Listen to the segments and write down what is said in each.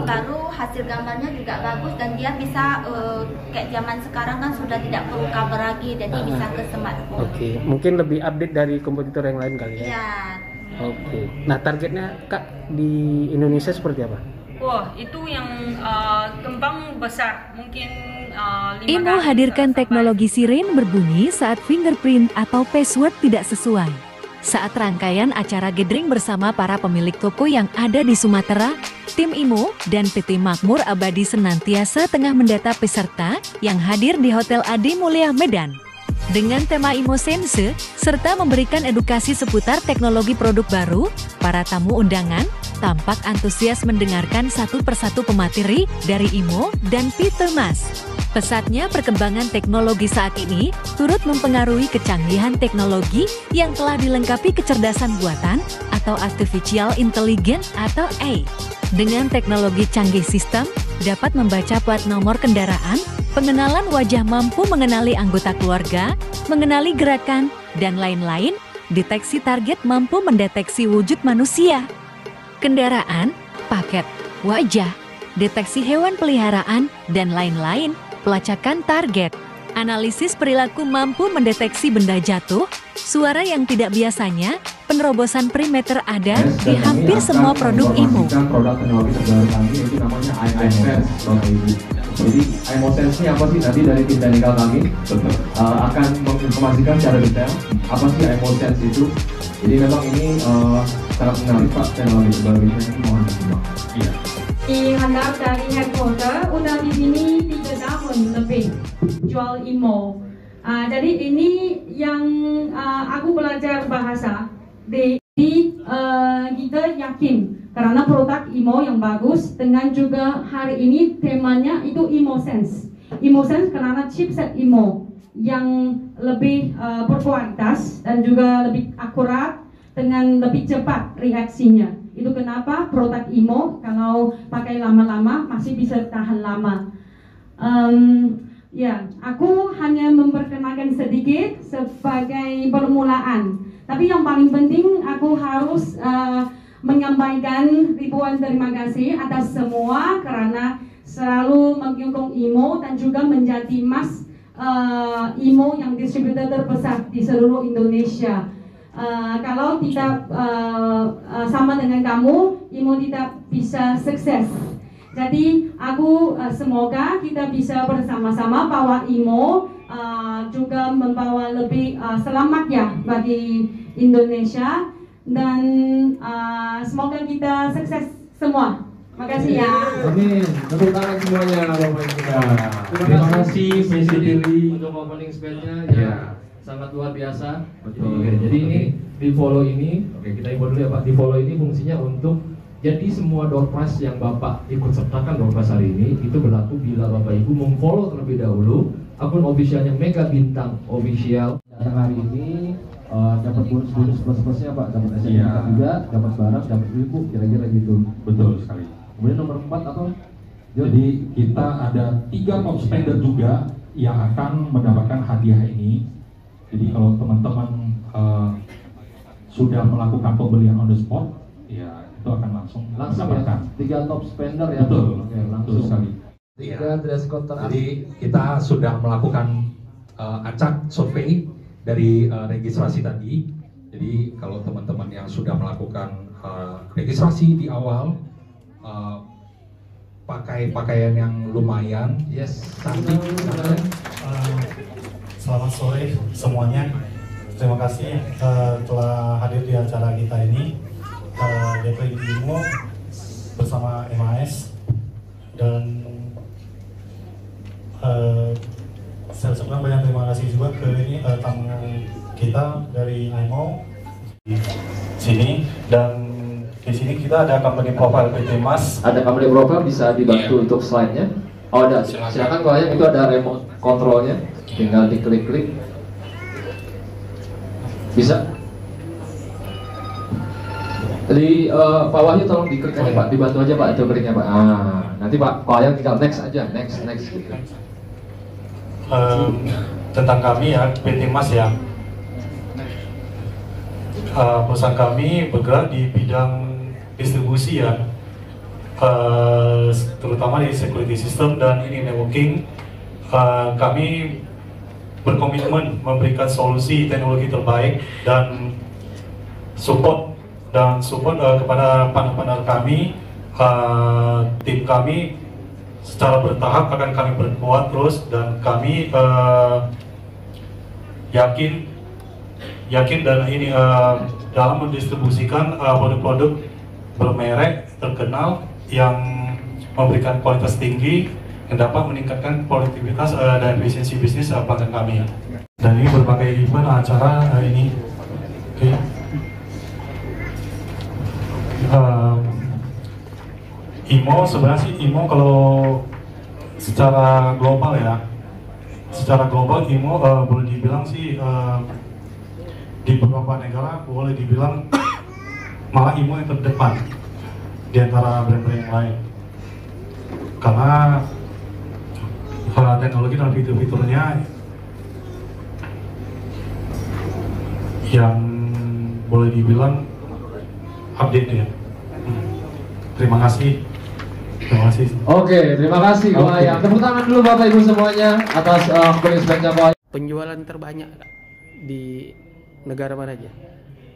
Baru hasil gambarnya juga bagus dan dia bisa kayak zaman sekarang kan sudah tidak perlu cover lagi, jadi bisa ke smartphone. Oke, mungkin lebih update dari kompetitor yang lain kali ya? Iya. Oke, nah targetnya Kak di Indonesia seperti apa? Wah, itu yang kembang besar, mungkin 5 IMO kali hadirkan sampai- teknologi siren berbunyi saat fingerprint atau password tidak sesuai. Saat rangkaian acara gathering bersama para pemilik toko yang ada di Sumatera, tim IMO dan PT Makmur Abadi senantiasa tengah mendata peserta yang hadir di Hotel Adi Mulia Medan. Dengan tema IMO Sense, serta memberikan edukasi seputar teknologi produk baru, para tamu undangan tampak antusias mendengarkan satu persatu pemateri dari IMO dan Peter Mas. Pesatnya perkembangan teknologi saat ini turut mempengaruhi kecanggihan teknologi yang telah dilengkapi kecerdasan buatan atau artificial intelligence atau AI. Dengan teknologi canggih sistem, dapat membaca plat nomor kendaraan, pengenalan wajah mampu mengenali anggota keluarga, mengenali gerakan, dan lain-lain, deteksi target mampu mendeteksi wujud manusia, kendaraan, paket, wajah, deteksi hewan peliharaan, dan lain-lain, pelacakan target, analisis perilaku mampu mendeteksi benda jatuh, suara yang tidak biasanya, penerobosan perimeter ada di hampir semua produk IMO. Produk teknologi terbaru kami itu namanya iMoSense. Jadi iMoSense ini apa sih? Nanti dari tim teknikal kami akan menginformasikan secara detail apa sih iMoSense itu. Jadi memang ini sangat menarik Pak, teknologi terbaru ini mohon disimak. Iya. Dihantar dari headquarter, udah di sini 3 tahun lebih jual IMO. Jadi ini yang aku belajar bahasa. Kita yakin karena produk IMO yang bagus dengan juga hari ini temanya itu IMOSense. IMOSense karena chipset IMO yang lebih berkualitas dan juga lebih akurat dengan lebih cepat reaksinya. Itu kenapa produk IMO kalau pakai lama-lama masih bisa tahan lama. Ya, aku hanya memperkenalkan sedikit sebagai permulaan. Tapi yang paling penting aku harus menyampaikan ribuan terima kasih atas semua karena selalu mendukung IMO dan juga menjadi Mas IMO yang distributor terbesar di seluruh Indonesia. Kalau tidak sama dengan kamu, IMO tidak bisa sukses. Jadi aku semoga kita bisa bersama-sama bawa IMO juga membawa lebih selamat ya bagi Indonesia dan semoga kita sukses semua. Makasih ya. Amin. Tepuk tangan semuanya Bapak Ibu. Terima kasih Misi Dili untuk opening speech-nya ya. Sangat luar biasa. Betul. Oke, jadi ini di follow ini, oke kita info dulu ya Pak. Di follow ini fungsinya untuk jadi semua door prize yang Bapak ikut sertakan door prize hari ini itu berlaku bila Bapak Ibu memfollow terlebih dahulu akun officialnya Mega Bintang Official. Datang hari ini dapat bonus plusnya Pak, dapat sertifikat juga, dapat barang, dapat ibu, kira-kira gitu. Betul sekali. Kemudian nomor 4 apa? Jadi kita ada 3 top spender juga yang akan mendapatkan hadiah ini. Jadi kalau teman-teman sudah melakukan pembelian on the spot, ya itu akan langsung mendapatkan. Ya, 3 top spender ya. Betul, oke, langsung. betul sekali. 3 dress code terakhir. Jadi kita sudah melakukan acak survei dari registrasi tadi. Jadi kalau teman-teman yang sudah melakukan registrasi di awal, pakai pakaian yang lumayan, Yes, cantik. Selamat sore semuanya. Terima kasih telah hadir di acara kita ini. DP IMO bersama MAS dan saya ucapkan banyak terima kasih juga ke ini tamu kita dari IMO di sini, dan di sini kita ada company profile PT Mas. Ada company profile, bisa dibantu untuk slide-nya. Oh ada, silakan kalau yang itu ada remote controlnya, tinggal diklik-klik. Bisa. Di Pak Wahyu tolong diklik aja Pak, dibantu aja Pak jokernya Pak. Nanti Pak yang tinggal next aja, next gitu. Tentang kami ya, PT Mas ya. Perusahaan kami bergerak di bidang distribusi ya. terutama di security system dan ini networking. Kami berkomitmen memberikan solusi teknologi terbaik dan support kepada partner-partner kami. Tim kami secara bertahap akan kami perkuat terus, dan kami yakin dan ini dalam mendistribusikan produk-produk bermerek terkenal yang memberikan kualitas tinggi yang dapat meningkatkan produktivitas dan efisiensi bisnis pelanggan kami. Dan ini berbagai event acara ini. Okay. IMO sebenarnya sih, IMO kalau secara global ya, secara global IMO boleh dibilang sih di beberapa negara boleh dibilang malah IMO yang terdepan di antara brand-brand yang lain, karena teknologi dan fitur-fiturnya yang boleh dibilang update ya. Terima kasih. Oke, terima kasih Koayang. Tepuk tangan dulu Bapak Ibu semuanya atas opening speech-nya Koayang. Penjualan terbanyak Kak, di negara mana aja?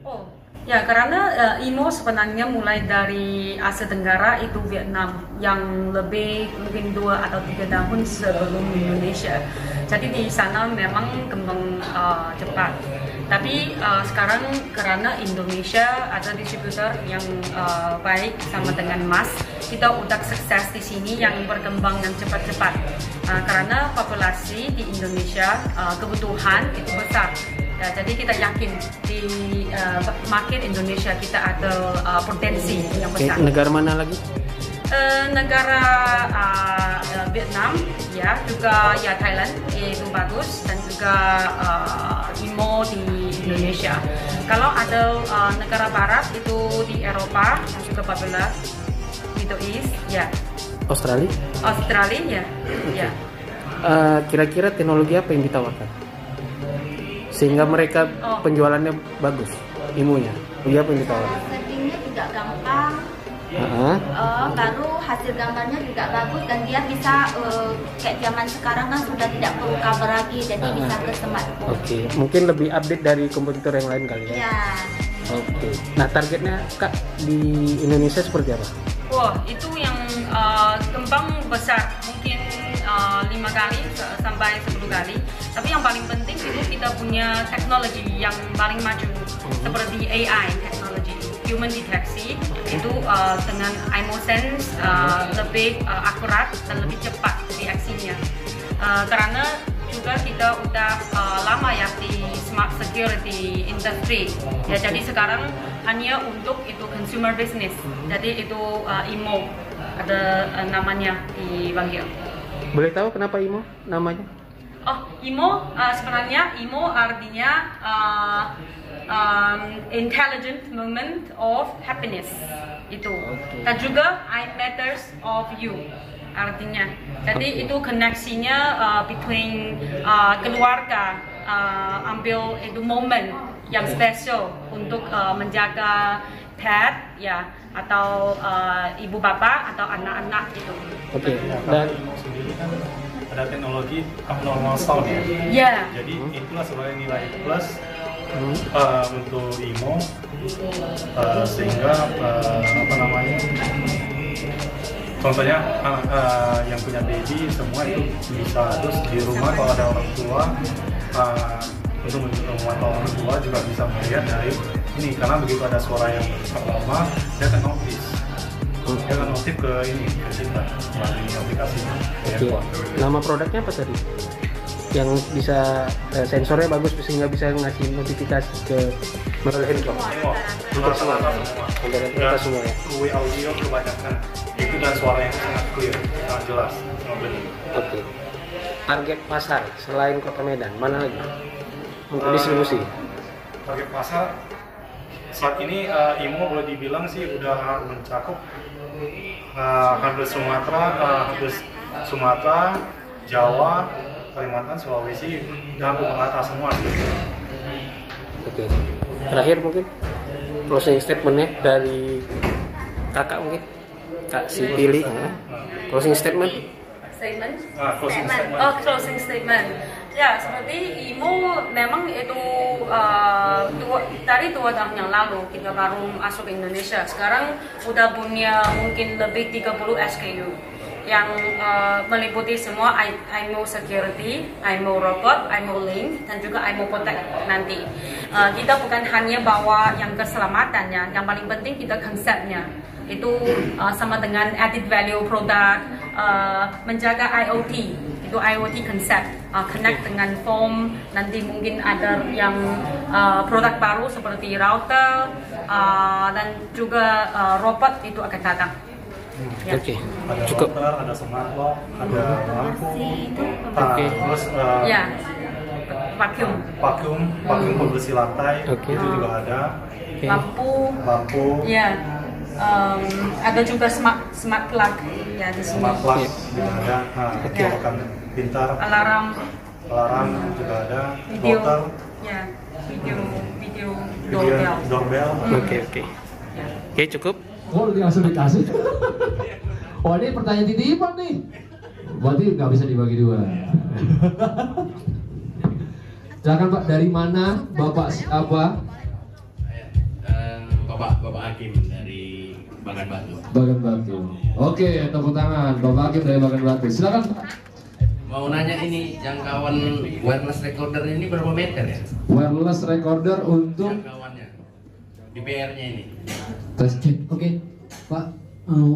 Oh, ya karena IMO sebenarnya mulai dari Asia Tenggara itu Vietnam yang lebih mungkin 2 atau 3 tahun sebelum Indonesia. Jadi di sana memang kembang cepat. Tapi sekarang karena Indonesia ada distributor yang baik sama dengan Mas, kita udah sukses di sini yang berkembang yang cepat-cepat. Karena populasi di Indonesia kebutuhan itu besar. Ya, jadi kita yakin di market Indonesia kita ada potensi yang besar. Negara mana lagi? Negara Vietnam, ya juga ya Thailand itu bagus, dan juga IMO di Indonesia. Kalau ada negara Barat itu di Eropa yang juga populer, Middle East, ya. Australia? Australia, ya. Okay. Kira-kira teknologi apa yang ditawarkan sehingga mereka penjualannya bagus, IMO-nya? Iya, apa yang ditawarkan? Settingnya juga gampang. Baru hasil gambarnya juga bagus, dan dia bisa kayak zaman sekarang kan sudah tidak perlu cover lagi, jadi bisa ke smartphone. Oke, mungkin lebih update dari kompetitor yang lain kali ya? Ya. Oke, nah targetnya Kak di Indonesia seperti apa? Wah, itu yang kembang besar, mungkin 5 kali sampai 10 kali. Tapi yang paling penting itu kita punya teknologi yang paling maju, seperti AI teknologi, human deteksi, itu dengan IMOSense lebih akurat dan lebih cepat reaksinya. Karena juga kita udah lama ya di smart security industry, ya jadi sekarang hanya untuk itu consumer business, jadi itu IMO ada namanya dipanggil. Boleh tahu kenapa IMO namanya? Oh, IMO sebenarnya IMO artinya intelligent moment of happiness itu, dan juga I matters of you artinya. Jadi itu koneksinya between keluarga, ambil itu momen yang spesial untuk menjaga pet ya, atau ibu bapak atau anak-anak itu. Oke. Dan sendiri kan ada teknologi abnormal sound ya. Ya. Jadi itulah sebagai nilai plus untuk IMO, sehingga apa namanya? Contohnya yang punya baby semua itu bisa, terus di rumah kalau ada orang tua untuk memantau orang tua juga bisa melihat dari ini, karena begitu ada suara yang abnormal dia akan notice. Dia akan notif ke ini, ke kita melalui aplikasinya. Oke. Nama produknya apa tadi? Yang bisa sensornya bagus sehingga bisa ngasih notifikasi ke melalui handphone. Untuk semua. Untuk kita semua ya. Two-way audio kebanyakan itu, dan suara yang sangat clear, sangat jelas. Oke. Target pasar selain Kota Medan mana lagi? Untuk distribusi. Target pasar saat ini IMO boleh dibilang sih udah mencakup hampir Sumatera, Jawa, Kalimantan, Sulawesi, dan Sumatera semua. Oke. Terakhir mungkin closing statementnya dari kakak mungkin. Kasih pilih ya. Closing statement. Closing statement. Oh, closing statement. Ya, seperti IMO memang itu dari 2 tahun yang lalu kita baru masuk ke Indonesia. Sekarang udah punya mungkin lebih 30 SKU yang meliputi semua IMO Security, IMO Robot, IMO Link, dan juga IMO Protect nanti. Kita bukan hanya bawa yang keselamatannya, yang paling penting kita konsepnya. Itu sama dengan added value product, menjaga IoT, itu IoT konsep, connect dengan phone, nanti mungkin ada yang produk baru seperti router, dan juga robot itu akan datang. Ya. Oke, Ada cukup. router, ada smart lock, ada lampu, terus Ya, vacuum, vacuum pembersih lantai, Oke. itu juga ada. lampu, ya. Ada juga smart plug ya di sini. Smart plug juga ada. Ya. Colokan pintar, Alarm juga ada. video, Router, ya, video video doorbell. Oke. Oke, cukup. Oh, langsung dikasih. Oh, ini pertanyaan titipan nih. Berarti nggak bisa dibagi 2. Silakan Pak, dari mana Bapak siapa? Bapak Hakim dari Bagan Batu. Bagan Batu. Oke, tepuk tangan Bapak Hakim dari Bagan Batu. Silakan Pak. Mau nanya ini jangkauan wireless recorder ini berapa meter ya? Wireless recorder untuk Jangkauannya, DPR-nya ini. tes cek. Oke, Pak.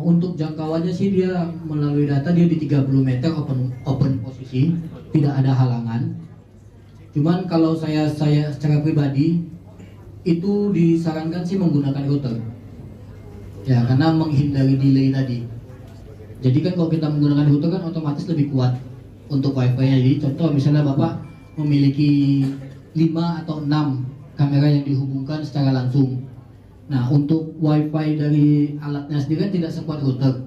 Untuk jangkauannya sih dia melalui data dia di 30 meter open posisi, tidak ada halangan. Cuman kalau saya secara pribadi itu disarankan sih menggunakan router. Ya, karena menghindari delay tadi. Jadi kan kalau kita menggunakan router kan otomatis lebih kuat untuk wifi-nya. Jadi contoh misalnya Bapak memiliki 5 atau 6 kamera yang dihubungkan secara langsung. Nah, untuk wifi dari alatnya sendiri kan tidak sekuat router.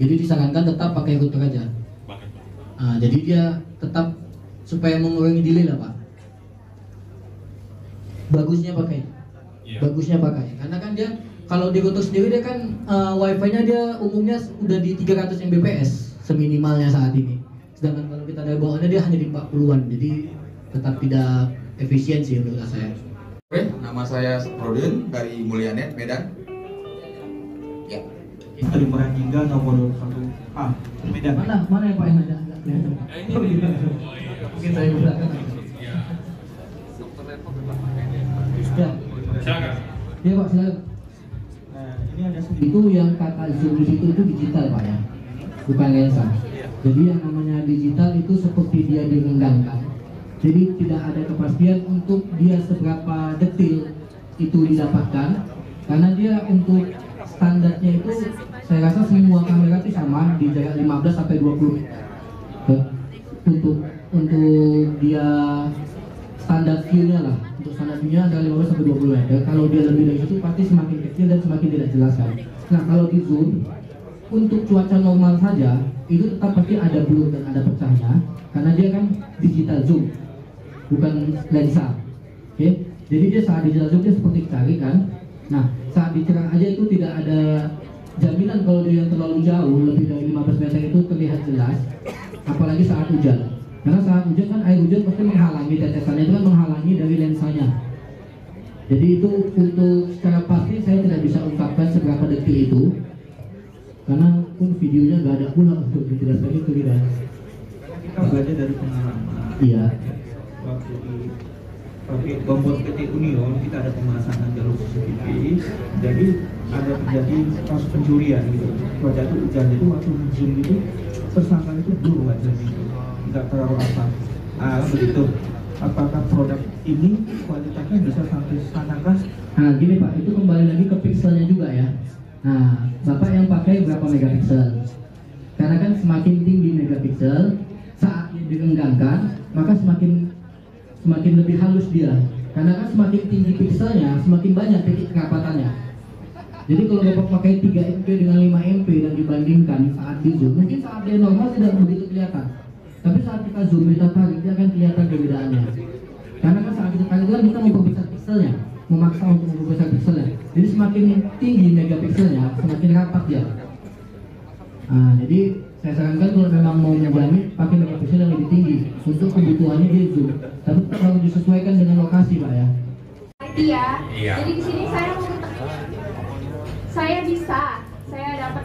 Jadi disarankan tetap pakai router aja. Nah, jadi dia tetap supaya mengurangi delay lah Pak. Bagusnya pakai. Karena kan dia kalau di router sendiri dia kan wifi-nya dia umumnya udah di 300 Mbps seminimalnya saat ini. Sedangkan kalau kita dari bawahnya dia hanya di 40-an. Jadi tetap tidak efisien sih menurut saya. Oke, nama saya Rodin dari Mulyanet, Medan. Ya. Dari Merangingga nomor 1A, Medan. Mana ya Pak yang ada? Mungkin saya belakang. Ya. Silakan. Iya Pak, silakan. Nah, ini ada sedikit. Itu yang kata zoom di situ itu digital Pak ya, bukan lensa. Jadi yang namanya digital itu seperti dia direnggangkan. Jadi tidak ada kepastian untuk dia seberapa detil itu didapatkan, karena dia untuk standarnya itu saya rasa semua kamera itu sama di jarak 15 sampai 20 meter. Untuk dia standar view-nya lah, untuk standar view-nya adalah 15 sampai 20 meter. Kalau dia lebih dari itu pasti semakin kecil dan semakin tidak jelas kan. Nah kalau di zoom untuk cuaca normal saja itu tetap pasti ada blur dan ada pecahnya, karena dia kan digital zoom, bukan lensa. Oke, jadi dia saat digital zoom dia seperti cari kan. Nah, saat dicerang aja itu tidak ada jaminan kalau dia yang terlalu jauh lebih dari 15 meter itu terlihat jelas, apalagi saat hujan. Karena saat hujan kan air hujan pasti menghalangi tetesannya, itu kan menghalangi dari lensanya. Jadi itu untuk secara pasti saya tidak bisa ungkapkan seberapa detil itu, karena pun videonya nggak ada pula untuk dijelaskan itu tidak. Kita belajar dari pengalaman. Iya. Waktu di membuat PT Union kita ada pemasangan jalur CCTV, jadi ada terjadi kasus pencurian gitu. Pada itu hujan itu waktu zoom itu tersangka itu blur wajahnya itu, nggak terlalu apa. Begitu. Apakah produk ini kualitasnya bisa sampai sanakah? Nah gini Pak, itu kembali lagi ke pixelnya juga ya. Nah, Bapak yang pakai berapa megapiksel? Karena kan semakin tinggi megapiksel, saat direnggangkan, maka semakin lebih halus dia. Karena kan semakin tinggi pikselnya, semakin banyak titik kerapatannya. Jadi kalau Bapak pakai 3 MP dengan 5 MP dan dibandingkan saat di zoom, mungkin saat dia normal tidak begitu kelihatan. Tapi saat kita zoom, kita tarik, dia akan kelihatan perbedaannya. Karena kan saat kita tarik kita memperbesar pikselnya, memaksa untuk memperbesar pikselnya. Jadi semakin tinggi megapikselnya, semakin rapat dia. Nah, jadi saya sarankan kalau memang mau menjalani pakai megapixel yang lebih tinggi untuk kebutuhannya dia zoom. Tapi tetap harus disesuaikan dengan lokasi, Pak ya. Iya. Iya. Jadi di sini saya dapat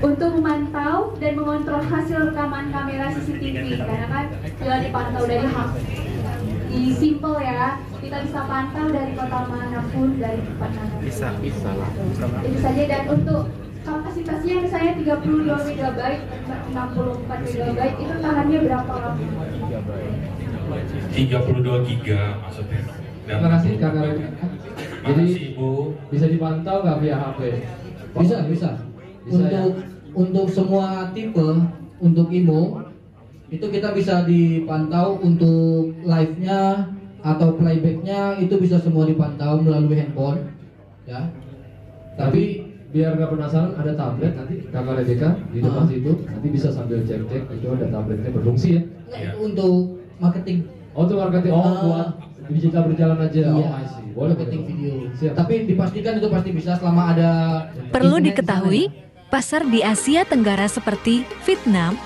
untuk memantau dan mengontrol hasil rekaman kamera CCTV karena kan sudah dipantau dari di simple ya, kita bisa pantau dari kota manapun, dari tempat manapun. Bisa lah. Itu saja. Dan untuk kapasitasnya misalnya 32 MB, 64 MB itu tahannya berapa lama? 32 giga maksudnya. Terima kasih Kakak. Jadi bisa dipantau nggak via HP? Bisa. Untuk semua tipe, untuk IMO itu kita bisa dipantau untuk live-nya atau playback-nya, itu bisa semua dipantau melalui handphone ya. Tapi biar nggak penasaran, ada tablet nanti Kakak Rebecca di depan situ, nanti bisa sambil cek-cek itu ada tabletnya berfungsi ya. Itu untuk marketing. Untuk marketing, buat digital berjalan aja. Iya. I see. Boleh Marketing video. Siap. Tapi dipastikan itu pasti bisa selama ada. Perlu diketahui, pasar di Asia Tenggara seperti Vietnam,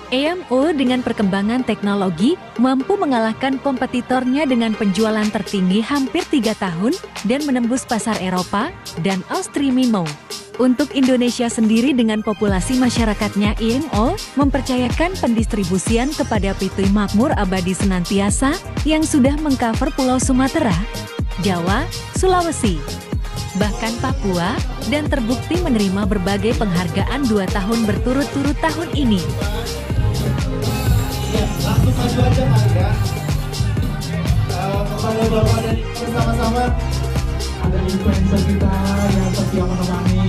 EMO dengan perkembangan teknologi mampu mengalahkan kompetitornya dengan penjualan tertinggi hampir 3 tahun dan menembus pasar Eropa dan Australia. Untuk Indonesia sendiri dengan populasi masyarakatnya, IMO mempercayakan pendistribusian kepada PT Makmur Abadi Senantiasa yang sudah mengcover Pulau Sumatera, Jawa, Sulawesi, bahkan Papua, dan terbukti menerima berbagai penghargaan 2 tahun berturut-turut tahun ini. Ya, langsung maju aja Pak ya. Kepada Bapak dan Ibu bersama-sama ada influencer kita yang setia menemani